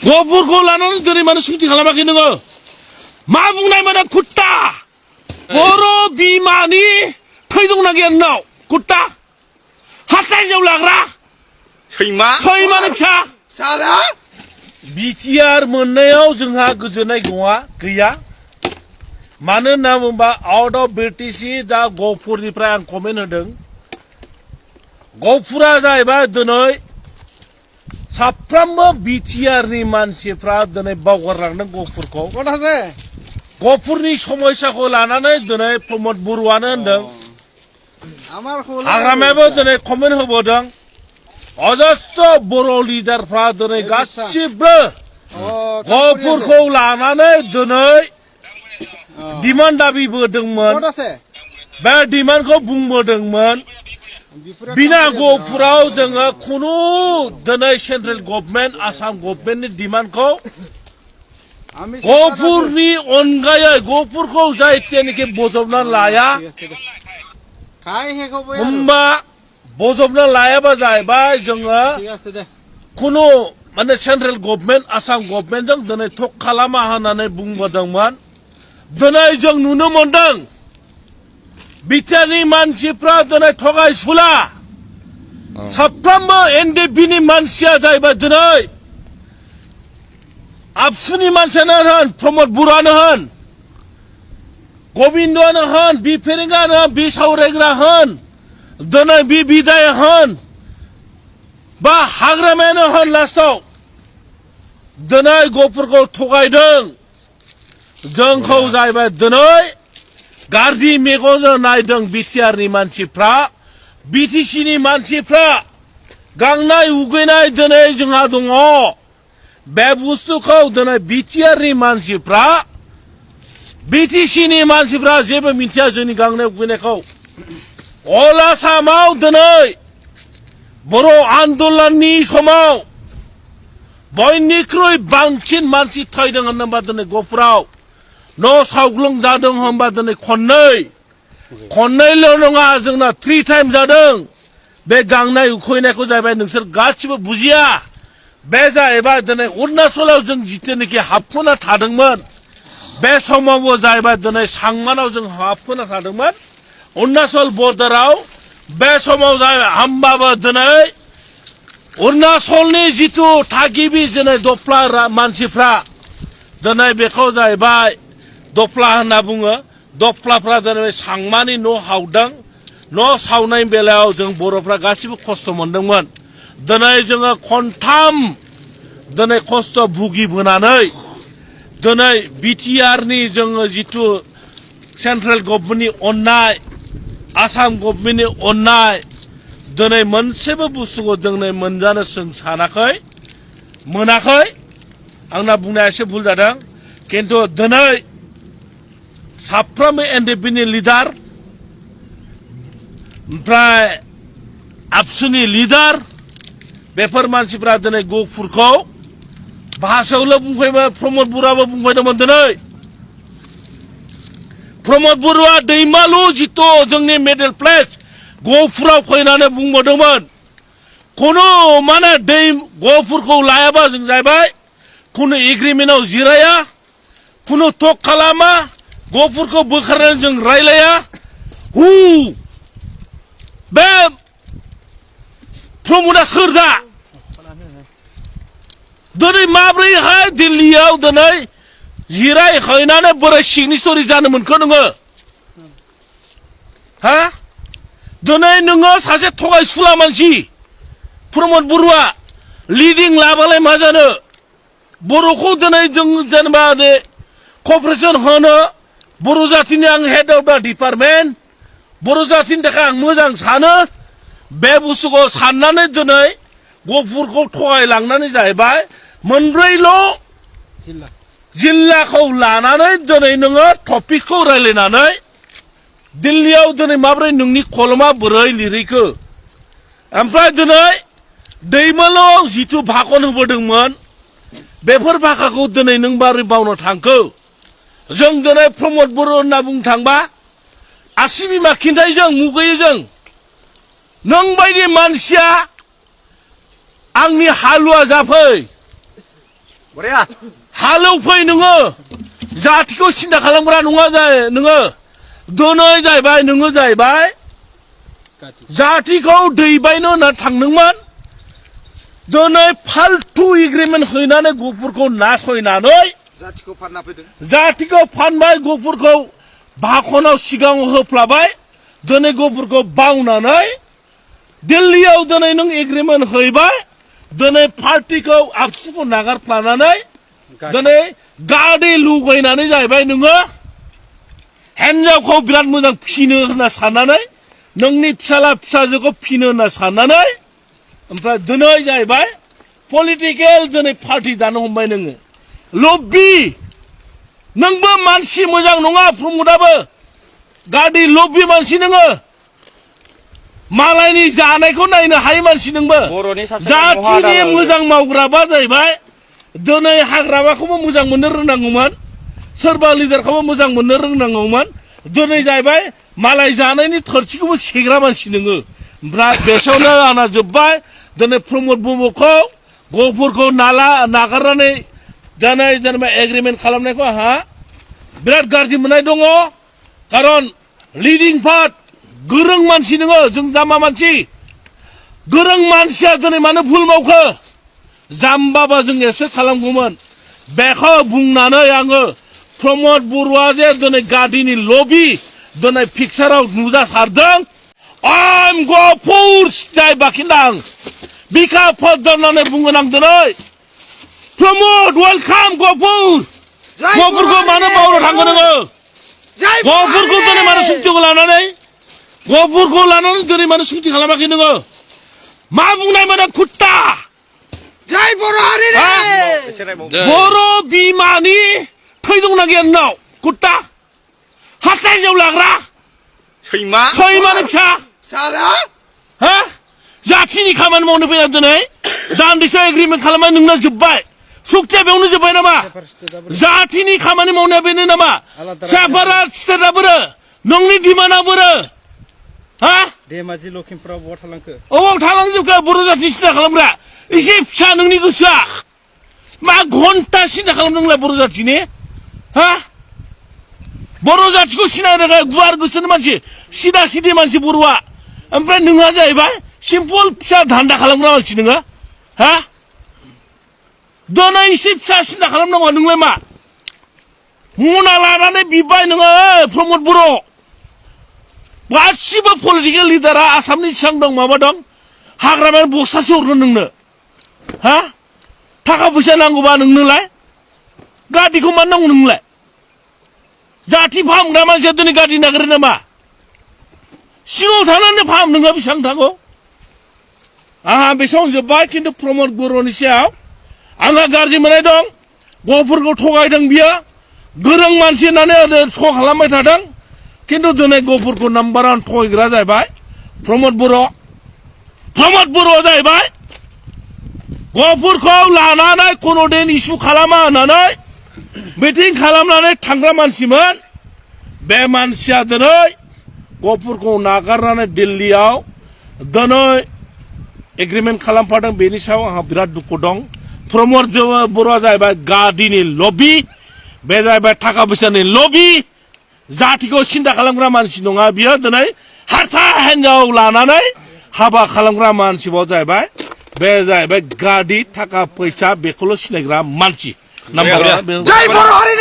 गफुरखौ लानानै दिनै मानो सुति खालामाखै नोङो मा बुंनायमोन कुत्ता बर' बिमानि थै दंना गैया नोंनाव कुत्ता हाथाइजों लाग्रा सैमानि फिसा साला बिटिआर मोननायाव जोंहा गोजोननाय गैया मानो होनना बुंबा आउट अफ बिटिसि दा गफुरनिफ्राय आं कमेन्ट होदों गफुरा जाहैबाय दिनै साफ्रोमबो बिटिआरनि मानसिफ्रा दिनै बावगारलांदों गफुरखौ गफुरनि समस्याखौ लानानै दिनै प्रमद बरुवानो होनदों हाग्रामायाबो दिनै कमेन्ट होबावदों अजस्र बर' लिडारफ्रा दिनै गासिबो गफुरखौ लानानै दिनै डिमान्ड दाबिबोदोंमोन बे डिमान्डखौ बुंबोदोंमोन बिना गफुराव जोङो खुनु दिनै सेन्ट्रेल गभर्नमेन्ट आसाम गभर्नमेन्टनि डिमान्डखौ गफुरनि अनगायै गफुरखौ जाय जेनोखि बजबनानै लाया होमबा बजबना लायाबा जाहैबाय जोङो खुनु माने सेन्ट्रेल गभर्नमेन्ट आसाम गभर्नमेन्टजों दिनै थक खालामा होननानै बुंबोदोंमोन दिनै जों नुनो मोनदों बिटिआरनि मानसिफ्रा दिनै थगायसुला साफ्रोमबो एनडिएफबिनि मानसिया जाहैबाय दिनै आबसुनि मानसियानो होन प्रमद बरुवानो होन गबिन्दआनो होन बि फेरेंगानो होन बि सावरायग्रा होन दिनै बि बिदाय होन बा हाग्रामायानो होन लास्टाव दिनै गफुरखौ थगायदों जोंखौ जाहैबाय दिनै गाज्रि मेगनजों नायदों बिटिआरनि मानसिफ्रा बिटिसिनि मानसिफ्रा गांनाय उखैनाय दिनै जोंहा दङ बे बुस्थुखौ दिनै बिटिआरनि मानसिफ्रा बिटिसिनि मानसिफ्रा जेबो मिथिया जोंनि गांनाय उखैनायखौ अल आसामाव दिनै बर' आन्दलननि समाव बयनिख्रुइ बांसिन मानसि थैदों होनोबा दिनै गफुराव न' सावग्लुंजादों होनबा दिनै खननैल' नङा जोंना 3 टाइम जादों बे गांनाय उखैनायखौ जाहैबाय नोंसोर गासिबो बुजिया बे जाहैबाय दिनै अरुणाचलाव जों जितुनिखि हाबख'ना थादोंमोन बे समावबो जाहैबाय दिनै सांमानाव जों हाबख'ना थादोंमोन अरुणाचल बर्डाराव बे समाव जाहैबाय होमबाबो दिनै अरुणाचलनि जितु थागिबि दिनै दफ्ला मानसिफ्रा दिनै बेखौ जाहैबाय दफ्ला होनना बुङो दफ्लाफ्रा दिनै सांमानि न' हावदों न' सावनाय बेलायाव जों बर'फ्रा गासिबो खस्थ' मोनदोंमोन दिनै जोङो खनथाम दिनै खस्थ' भुगिबोनानै दिनै बिटिआरनि जोङो जितु सेन्ट्रेल गभर्नमेन्टनि अननाय आसाम गभर्नमेन्टनि अननाय दिनै मोनसेबो बुस्थुखौ दिनै मोनजानो जों सानाखै मोनाखै आंना बुंनाया एसे भुल जादों खिन्थु दिनै साफ्रोमबो एनडिएफबिनि लिडार ओमफ्राय आबसुनि लिडार बेफोर मानसिफ्रा दिनै गफुरखौ भाषायावल' बुंफैबाय प्रमद बरुवाबो बुंफैदोंमोन दिनै प्रमद बरुवा दैमालु जितु जोंनि मेडेल प्लेस गफुराव फैनानै बुंबोदोंमोन खुनु माने गफुरखौ लायाबा जों जाहैबाय खुनु एग्रिमेन्टआव जिराया खुनु टक खालामा गफुरखौ बोखारनानै जों रायलाया बे प्रमदा सोर दा दिनै माब्रैहाय दिल्लीयाव दिनै जिरायहैनानै बोरै सिगनेचरि जानो मोनखो नोङो हा दिनै नोङो सासे थगायसुला मानसि प्रमद बरुवा लिडिं लाबालाय मा जानो बर'खौ दिनै जों जेनेबा कपारेसन होनो बर' जातिनि आं हेड अफ दा डिपार्टमेन्ट बर' जातिनि थाखाय आं मोजां सानो बे बुस्थुखौ साननानै दिनै गफुरखौ थगायलांनानै जाहैबाय मोनब्रैल' जिल्लाखौ लानानै दिनै नोङो टपिकखौ रायलायनानै दिल्लीयाव दिनै माब्रै नोंनि कलमा बोरै लिरैखो ओमफ्राय दिनै दैमालुआव जितु भाखन होबोदोंमोन बेफोर भाखाखौ दिनै नों माबोरै बावनो थांखो जों दिनै प्रमद बर' होनना बुंनो थांबा आसि बिमा खिन्थायो जों मुगैयो जों नों बायदि मानसिया आंनि हालुवा जाफै बरिया हालेवफै नोङो जातिखौ सिन्था खालामग्रा नङा नोङो दिनै जाहैबाय नोङो जाहैबाय जातिखौ दैबायनो होनना थांदोंमोन दिनै फाल्तु एग्रिमेन्ट हैनानै गफुरखौ नासयनानै जातिखौ फानना फैदों जातिखौ फानबाय गफुरखौ भाखनाव सिगाङाव होफ्लाबाय दिनै गफुरखौ बावनानै दिल्लीयाव दिनै नों एग्रिमेन्ट हैबाय दिनै पार्टिखौ आबसुखौ नागारफ्लानानै दिनै गादै लुगैनानै जाहैबाय नोङो हिन्जावखौ बिराद मोजां फिनो होनना साननानै नोंनि फिसाला फिसाजोखौ फिनो होनना साननानै ओमफ्राय दिनै जाहैबाय पलिटिकेल दिनै पार्टि दानो हमबाय नोङो लब्बि नोंबो मानसि मोजां नङा प्रमदाबो गादै लब्बि मानसि नोङो मालायनि जानायखौ नायनो हायै मानसि नोंबो जातिनि मोजां मावग्राबा जाहैबाय दिनै हाग्रामाखौबो मोजां मोननो रोंनांगौमोन सोरबा लिडारखौबो मोजां मोननो रोंनांगौमोन दिनै जाहैबाय मालाय जानायनि थोरसिखौबो सेग्रा मानसि नोङो ओमफ्राय बेसेयावनो आंना जोब्बाय दिनै प्रमद ब्रह्मखौ गफुरखौ नागारनानै दिनै जेनेबा एग्रिमेन्ट खालामनायखौ आंहा बिराद गाज्रि मोननाय दङ खारन लिडिं पार्ट गोरों मानसि नोङो जों जाम्बा मानसि गोरों मानसिया दिनै मानो भुल मावखो जाम्बाबा जों एसे खालामगौमोन बेखौ बुंनानै आङो प्रमद बरुवा जे दिनै गादिनि लबि दिनै पिक्साराव नुजासारदों आम गफुर सिदाय बाखिन्दां बिखा फदरनानै बुंगोन आं दिनै प्रमद वेलकाम गफुर गफुरखौ मानो मावनो थांगोन नोङो गफुरखौ दिनै मानो सुक्तिखौ लानानै गफुरखौ लानानै दिनै मानो सुक्ति खालामाखै नोङो मा बुंनाय मोनो कुत्ता जय बर' हारि बर' बिमानि थै दंना गैया नोंनाव कुत्ता हाथाय जौ लाग्रा सैमानि फिसा हा जातिनि खामानि मावनो फैना दिनै दान्दिसे एग्रिमेन्ट खालामनाय नोंना जोब्बाय सुक्तिया बेयावनो जोब्बाय नामा जातिनि खामानि मावनाया बेनो नामा साफारा स्टेटआ बोरो नोंनि डिमान्डआ बोरो हा धेमाजि लखिमपुराव बहा थालांखो अबाव थालांजोबखो बर' जाति सिन्था खालामग्रा एसे फिसा नोंनि गोसोआ मा घन्टा सिन्था खालामदों नोंलाय बर' जातिनि हा बर' जातिखौ सिनायनो थाखाय गुवार गोसोनि मानसि सिदा सिदि मानसि बर'आ ओमफ्राय नोंहा जाहैबाय सिम्पल फिसा धान्दा खालामग्रा मानसि नोङो हा दिनै एसे फिसा सिन्था खालामनांगौ नोंलाय मा मना लानानै बिबाय नोङो प्रमद बर' गासिबो पलिटिकेल लिडारा आसामनि सिगां दं माबा दं हाग्रामायाव बस्थासे हरगोन नोंनो हा थाखा फैसा नांगौबा नोंनोलाय गादिखौ मानो नांगौ नोंलाय जाति फाहामग्रा मानसिया दिनै गादि नागिरो नामा सिङाव थानानै फाहाम नोङो बेसेबां थांगौ आंहा बेसेबां जोब्बाय खिन्थु प्रमद बर'नि सायाव आंहा गाज्रि मोननाय दं गफुरखौ थगायदों बियो गोरों मानसि होननानै स' खालामबाय थादों खिन्थु दिनै गफुरखौ नाम्बार वान थगायग्रा जाहैबाय प्रमद बर'आ जाहैबाय गफुरखौ लानानै खुनु दिन इस्यु खालामा होननानै मिटिं खालामनानै थांग्रा मानसिमोन बे मानसिया दिनै गफुरखौ नागारनानै दिल्लीयाव दिनै एग्रिमेन्ट खालामफादों बेनि सायाव आंहा बिराद दुखु दं प्रमद बर'आ जाहैबाय गादिनि लबि बे जाहैबाय थाखा फैसानि लबि जातिखौ सिन्था खालामग्रा मानसि नङा बियो दिनै हारसा हिन्जाव लानानै हाबा खालामग्रा मानसिबाव जाहैबाय बे जाहैबाय गादि थाखा फैसा बेखौल' सिनायग्रा मानसि जय बर' हारि